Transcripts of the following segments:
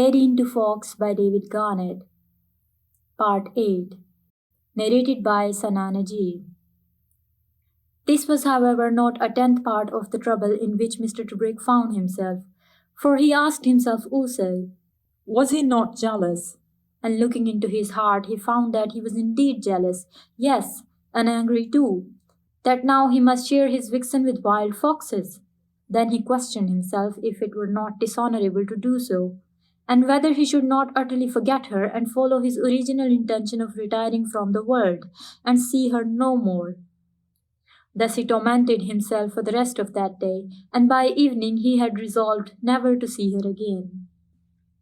Lady into Fox by David Garnett. Part 8. Narrated by Najeeb. This was, however, not a tenth part of the trouble in which Mr. Tubrick found himself, for he asked himself also, was he not jealous? And looking into his heart, he found that he was indeed jealous, yes, and angry too, that now he must share his vixen with wild foxes. Then he questioned himself if it were not dishonorable to do so, and whether he should not utterly forget her and follow his original intention of retiring from the world and see her no more. Thus he tormented himself for the rest of that day, and by evening he had resolved never to see her again.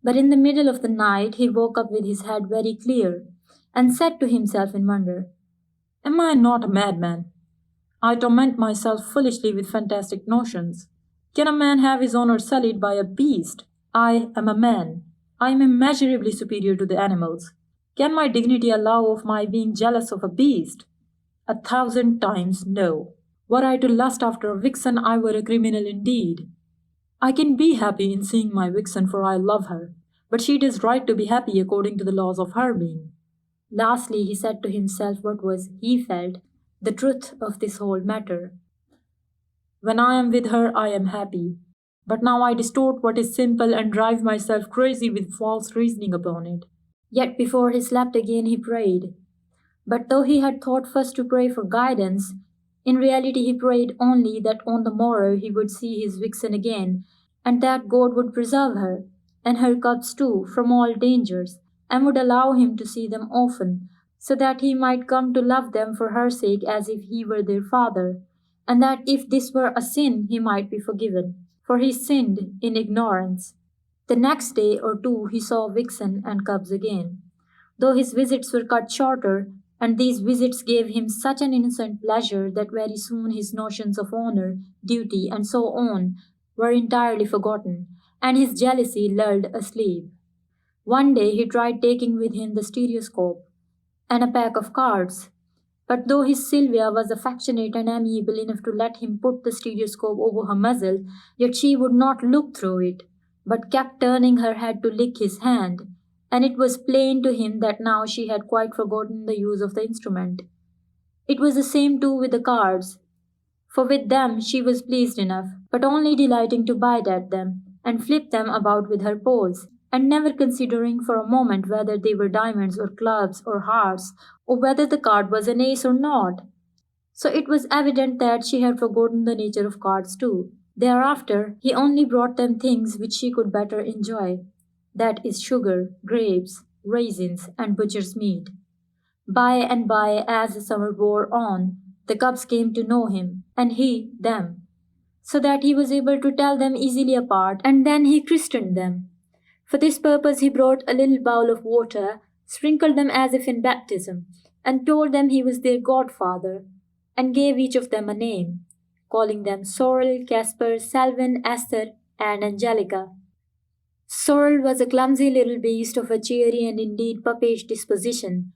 But in the middle of the night he woke up with his head very clear, and said to himself in wonder, "Am I not a madman? I torment myself foolishly with fantastic notions. Can a man have his honor sullied by a beast? I am a man. I am immeasurably superior to the animals. Can my dignity allow of my being jealous of a beast? 1,000 times no. Were I to lust after a vixen, I were a criminal indeed. I can be happy in seeing my vixen, for I love her, but she does right to be happy according to the laws of her being." Lastly, he said to himself what was, he felt, the truth of this whole matter. "When I am with her, I am happy. But now I distort what is simple and drive myself crazy with false reasoning upon it." Yet before he slept again he prayed. But though he had thought first to pray for guidance, in reality he prayed only that on the morrow he would see his vixen again, and that God would preserve her, and her cubs too, from all dangers, and would allow him to see them often, so that he might come to love them for her sake as if he were their father, and that if this were a sin he might be forgiven, for he sinned in ignorance. The next day or two he saw vixen and cubs again, though his visits were cut shorter, and these visits gave him such an innocent pleasure that very soon his notions of honor, duty, and so on were entirely forgotten, and his jealousy lulled asleep. One day he tried taking with him the stereoscope and a pack of cards, but though his Sylvia was affectionate and amiable enough to let him put the stereoscope over her muzzle, yet she would not look through it, but kept turning her head to lick his hand, and it was plain to him that now she had quite forgotten the use of the instrument. It was the same too with the cards, for with them she was pleased enough, but only delighting to bite at them, and flip them about with her paws, and never considering for a moment whether they were diamonds or clubs or hearts, or whether the card was an ace or not. So it was evident that she had forgotten the nature of cards too. Thereafter he only brought them things which she could better enjoy, that is sugar, grapes, raisins, and butcher's meat. By and by, as the summer wore on, the cubs came to know him, and he them, so that he was able to tell them easily apart, and then he christened them. For this purpose he brought a little bowl of water, sprinkled them as if in baptism, and told them he was their godfather, and gave each of them a name, calling them Sorrel, Casper, Selwyn, Esther, and Angelica. Sorrel was a clumsy little beast of a cheery and indeed puppish disposition.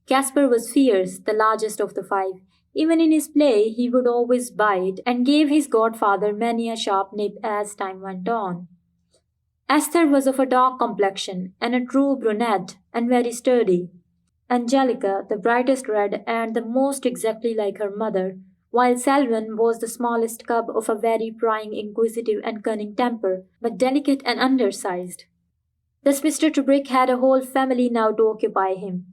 Casper was fierce, the largest of the five. Even in his play he would always bite, and gave his godfather many a sharp nip as time went on. Esther was of a dark complexion, and a true brunette, and very sturdy. Angelica, the brightest red, and the most exactly like her mother, while Selwyn was the smallest cub of a very prying, inquisitive, and cunning temper, but delicate and undersized. Thus Mr. Tubrick had a whole family now to occupy him,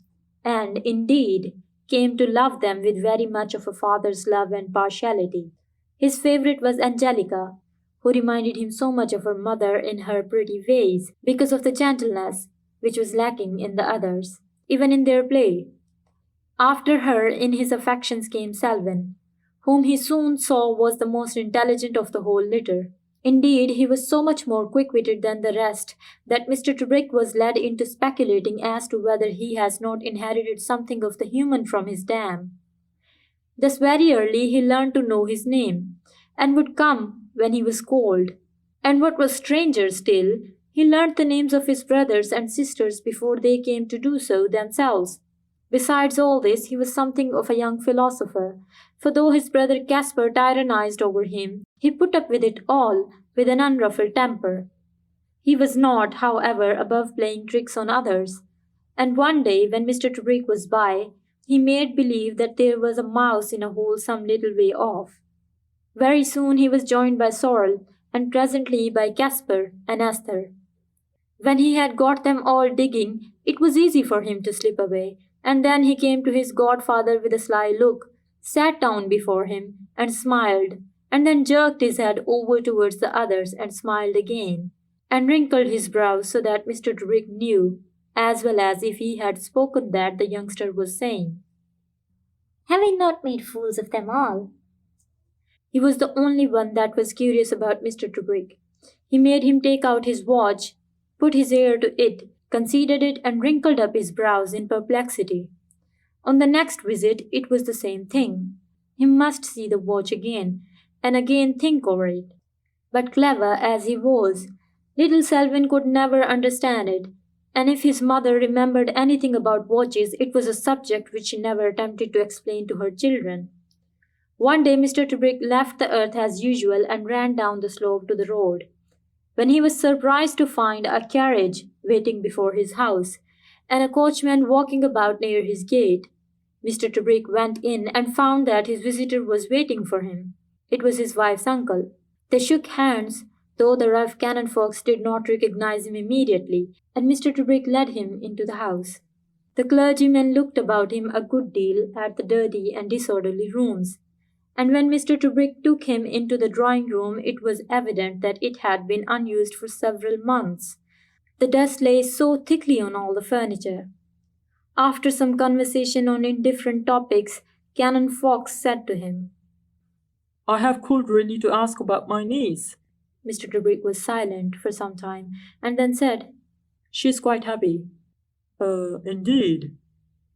and, indeed, came to love them with very much of a father's love and partiality. His favourite was Angelica, who reminded him so much of her mother in her pretty ways, because of the gentleness which was lacking in the others, even in their play. After her in his affections came Selwyn, whom he soon saw was the most intelligent of the whole litter. Indeed, he was so much more quick-witted than the rest that Mr. Tubrick was led into speculating as to whether he has not inherited something of the human from his dam. Thus very early he learned to know his name, and would come when he was called. And what was stranger still, he learnt the names of his brothers and sisters before they came to do so themselves. Besides all this, he was something of a young philosopher, for though his brother Caspar tyrannized over him, he put up with it all with an unruffled temper. He was not, however, above playing tricks on others, and one day when Mr. Trubrick was by, he made believe that there was a mouse in a hole some little way off. Very soon he was joined by Sorrel, and presently by Caspar and Esther. When he had got them all digging, it was easy for him to slip away, and then he came to his godfather with a sly look, sat down before him, and smiled, and then jerked his head over towards the others and smiled again, and wrinkled his brows so that Mr. Druick knew, as well as if he had spoken that the youngster was saying, "Have I not made fools of them all?" He was the only one that was curious about Mr. Trubrick. He made him take out his watch, put his ear to it, considered it, and wrinkled up his brows in perplexity. On the next visit, it was the same thing. He must see the watch again, and again think over it. But clever as he was, little Selwyn could never understand it, and if his mother remembered anything about watches, it was a subject which she never attempted to explain to her children. One day Mr. Trubrick left the earth as usual and ran down the slope to the road, when he was surprised to find a carriage waiting before his house, and a coachman walking about near his gate. Mr. Trubrick went in and found that his visitor was waiting for him. It was his wife's uncle. They shook hands, though the rough cannon fox did not recognize him immediately, and Mr. Trubrick led him into the house. The clergyman looked about him a good deal at the dirty and disorderly rooms, and when Mr. Trubrick took him into the drawing room, it was evident that it had been unused for several months. The dust lay so thickly on all the furniture. After some conversation on indifferent topics, Canon Fox said to him, "I have called really to ask about my niece." Mr. Trubrick was silent for some time, and then said, "She is quite happy." Indeed.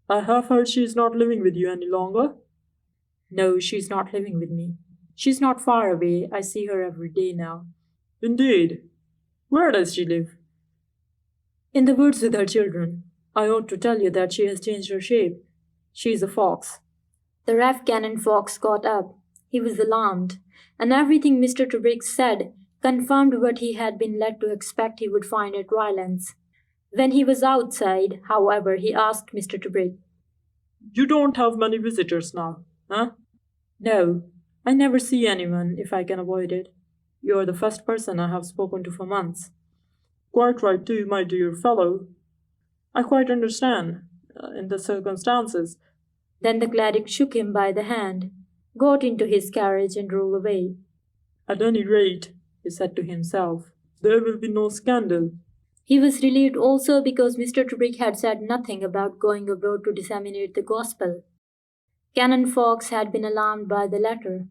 I have heard she is not living with you any longer." "No, she is not living with me. She is not far away. I see her every day now." "Indeed. Where does she live?" "In the woods with her children. I ought to tell you that she has changed her shape. She is a fox." The rough Canon Fox got up. He was alarmed, and everything Mr. Trubrick said confirmed what he had been led to expect he would find at Rylands. When he was outside, however, he asked Mr. Trubrick, "You don't have many visitors now, huh?" "No, I never see anyone if I can avoid it. You are the first person I have spoken to for months." "Quite right too, my dear fellow. I quite understand, in the circumstances." Then the cleric shook him by the hand, got into his carriage, and drove away. "At any rate," he said to himself, "there will be no scandal." He was relieved also because Mr. Trubrick had said nothing about going abroad to disseminate the gospel. Canon Fox had been alarmed by the letter,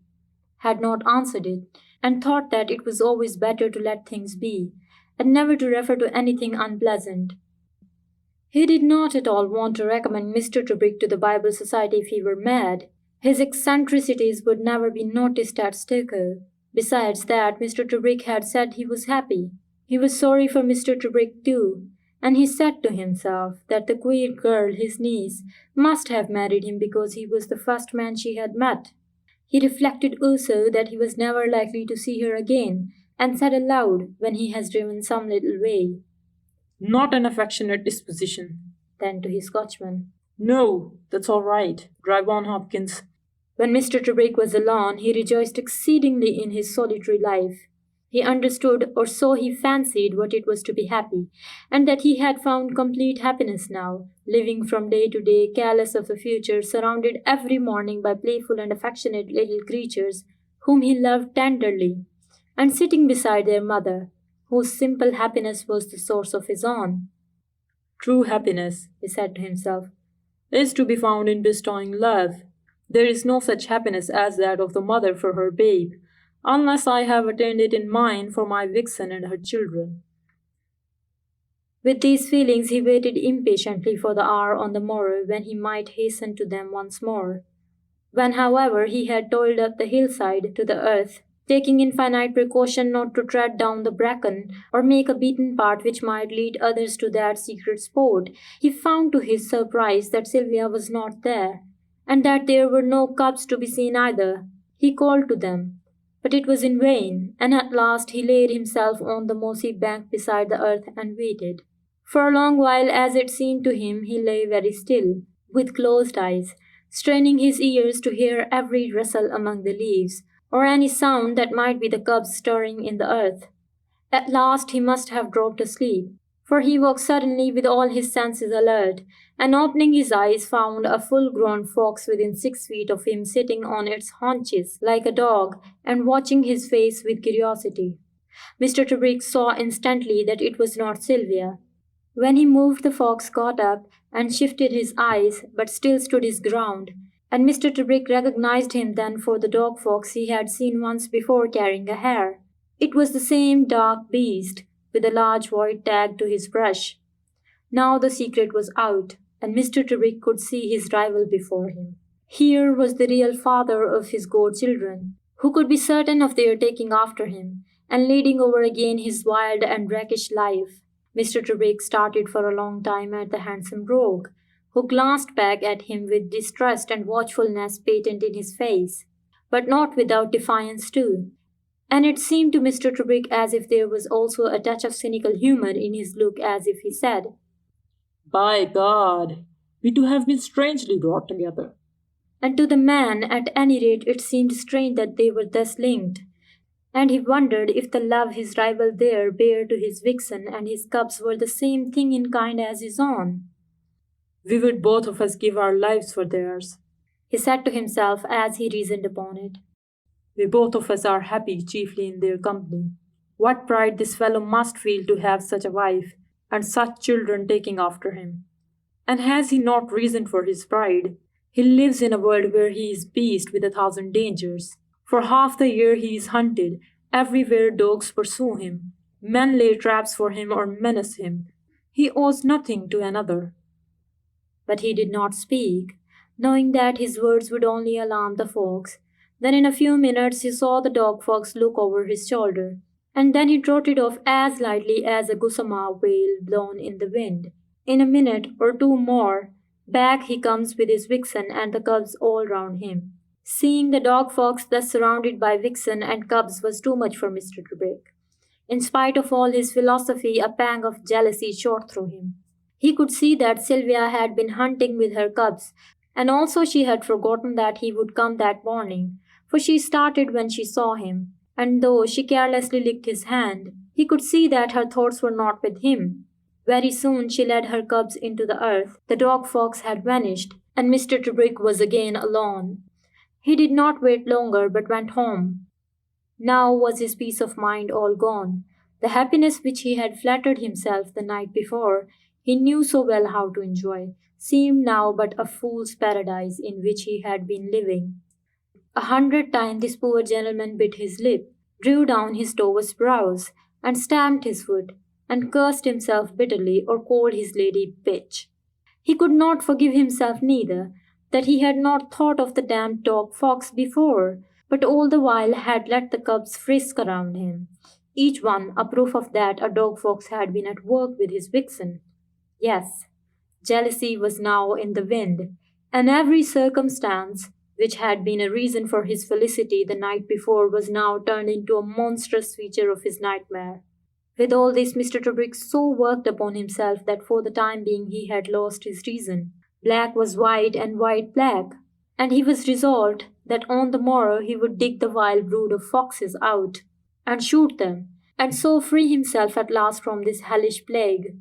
had not answered it, and thought that it was always better to let things be, and never to refer to anything unpleasant. He did not at all want to recommend Mr. Trubrick to the Bible Society if he were mad. His eccentricities would never be noticed at Stoker. Besides that, Mr. Trubrick had said he was happy. He was sorry for Mr. Trubrick too, and he said to himself that the queer girl, his niece, must have married him because he was the first man she had met. He reflected also that he was never likely to see her again, and said aloud when he has driven some little way, "Not an affectionate disposition." Then to his coachman, "No, that's all right. Drive on, Hopkins." When Mr. Trubrick was alone, he rejoiced exceedingly in his solitary life. He understood, or so he fancied, what it was to be happy, and that he had found complete happiness now, living from day to day, careless of the future, surrounded every morning by playful and affectionate little creatures whom he loved tenderly, and sitting beside their mother, whose simple happiness was the source of his own. "True happiness," he said to himself, "is to be found in bestowing love. There is no such happiness as that of the mother for her babe, unless I have attained it in mine for my vixen and her children." With these feelings he waited impatiently for the hour on the morrow when he might hasten to them once more. When, however, he had toiled up the hillside to the earth, taking infinite precaution not to tread down the bracken or make a beaten path which might lead others to that secret spot, he found to his surprise that Sylvia was not there, and that there were no cubs to be seen either. He called to them, But it was in vain, and at last he laid himself on the mossy bank beside the earth and waited. For a long while, as it seemed to him, he lay very still, with closed eyes, straining his ears to hear every rustle among the leaves, or any sound that might be the cubs stirring in the earth. At last he must have dropped asleep, for he woke suddenly with all his senses alert, and opening his eyes found a full-grown fox within 6 feet of him sitting on its haunches like a dog and watching his face with curiosity. Mr. Tebrick saw instantly that it was not Sylvia. When he moved, the fox got up and shifted his eyes, but still stood his ground, and Mr. Tebrick recognized him then for the dog fox he had seen once before carrying a hare. It was the same dark beast, with a large white tag to his brush. Now the secret was out, and Mr. Tebrick could see his rival before him. Here was the real father of his godchildren, who could be certain of their taking after him, and leading over again his wild and rakish life. Mr. Tebrick started for a long time at the handsome rogue, who glanced back at him with distrust and watchfulness patent in his face, but not without defiance too. And it seemed to Mr. Tebrick as if there was also a touch of cynical humor in his look, as if he said, By God, we two have been strangely brought together. and to the man, at any rate, it seemed strange that they were thus linked, and he wondered if the love his rival there bare to his vixen and his cubs were the same thing in kind as his own. We would both of us give our lives for theirs. He said to himself as he reasoned upon it. We both of us are happy chiefly in their company. What pride this fellow must feel to have such a wife, and such children taking after him. And has he not reason for his pride? He lives in a world where he is beast with 1,000 dangers. For half the year he is hunted, everywhere dogs pursue him, men lay traps for him or menace him. He owes nothing to another. But he did not speak, knowing that his words would only alarm the fox. Then in a few minutes he saw the dog fox look over his shoulder, and then he trotted off as lightly as a gossamer wail blown in the wind. In a minute or two more, back he comes with his vixen and the cubs all round him. Seeing the dog fox thus surrounded by vixen and cubs was too much for Mr. Tebrick. In spite of all his philosophy, a pang of jealousy shot through him. He could see that Sylvia had been hunting with her cubs, and also she had forgotten that he would come that morning, for she started when she saw him, and though she carelessly licked his hand, he could see that her thoughts were not with him. Very soon she led her cubs into the earth, the dog fox had vanished, and Mr. Tebrick was again alone. He did not wait longer, but went home. Now was his peace of mind all gone. The happiness which he had flattered himself the night before, he knew so well how to enjoy, seemed now but a fool's paradise in which he had been living. 100 times this poor gentleman bit his lip, drew down his toothless brows, and stamped his foot, and cursed himself bitterly or called his lady bitch. He could not forgive himself neither, that he had not thought of the damned dog fox before, but all the while had let the cubs frisk around him, each one a proof of that a dog fox had been at work with his vixen. Yes, jealousy was now in the wind, and every circumstance which had been a reason for his felicity the night before was now turned into a monstrous feature of his nightmare. With all this, Mr. Tebrick so worked upon himself that for the time being he had lost his reason. Black was white and white black, and he was resolved that on the morrow he would dig the vile brood of foxes out, and shoot them, and so free himself at last from this hellish plague.